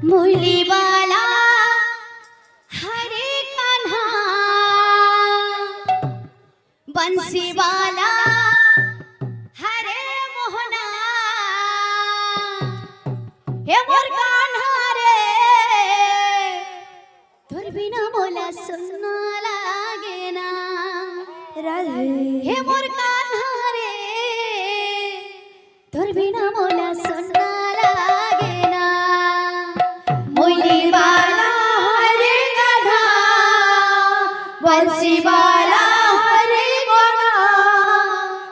मुरली वाला हरे कान्हा बंसी वाला हरे मोहना हे मोर कान्हा रे तोर बिना मोला सुनना लागे ना हे मोर कान्हा रे तोर बिना मोला सुनना लागे ना मुरली वाला हरे कान्हा बंसी वाला हरे मोहना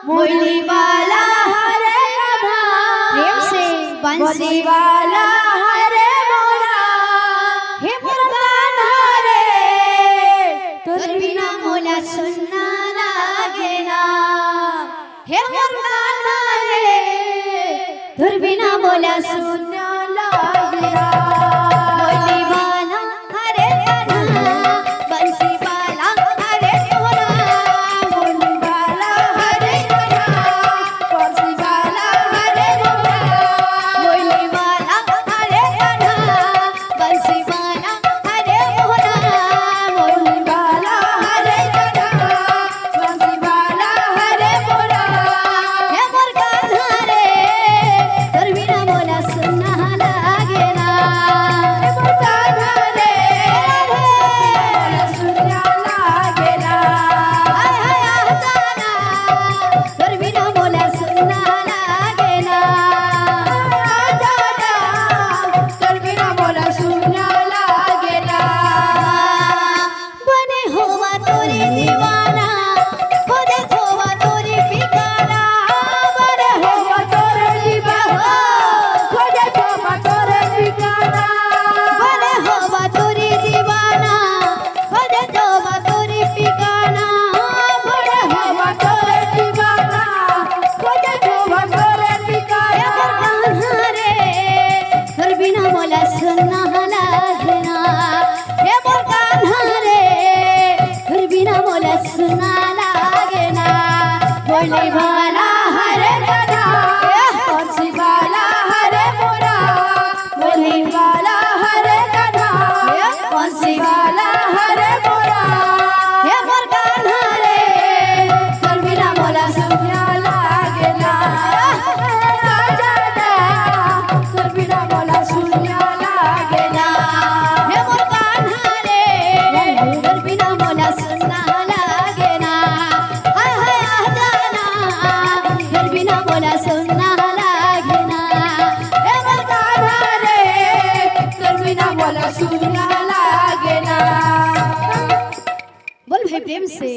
मुरली वाला हरे कान्हा प्रेम से बंसी वाला हरे मोहना हे मोर कान्हा रे तोर बिना मोला सुनना लागे ना हे मोर कान्हा रे तोर बिना मोला सुनना लागे ना मुरली वाला हरे कान्हा बंसी वाला हरे मोहना मुरली वाला हरे कान्हा बंसी वाला हरे मोहना मुरली वाला हरे कान्हा बंसी वाला हरे मोहना मुरली वाला हरे कान्हा बंसी वाला हरे मोहना हे मोर कान्हा रे तोर बिना मोला सुनना लागे ना हे मोर कान्हा रे मोला सुनना लागे ना हाय हाय जाना तोर बिना मोला सुनना लागे ना जाना तोर बिना मोला सुनना लागे ना बने होवा तोरे दीवाना हो देखोवा तोरे पिकारा बने होवा तोरे दीवाना हो देखोवा तोरे पिकारा बने होवा तोरे दीवाना हो देखोवा तोरे पिकारा बने होवा तोरे दीवाना हो देखोवा तोरे पिकारा कान्हा रे तोर बिना मोला सुनना लागे ना हे मोर कान्हा रे तोर बिना मोला सुनना लागे ना मुरली वाला हरे कान्हा बंसी वाला हरे मोहना मुरली वाला हरे कान्हा बंसी वाला हरे मोहना हे मोर कान्हा रे तोर बिना मोला सुनना लागे ना जाना तोर बिना मोला सुनना लागे ना हे मोर कान्हा रे तोर बिना मोला सुनना लागे ना हाय हाय जाना तोर बिना मोला सुनना लागे ना हे मोर कान्हा रे तोर बिना मोला सुनना लागे ना बोल भाई प्रेम से।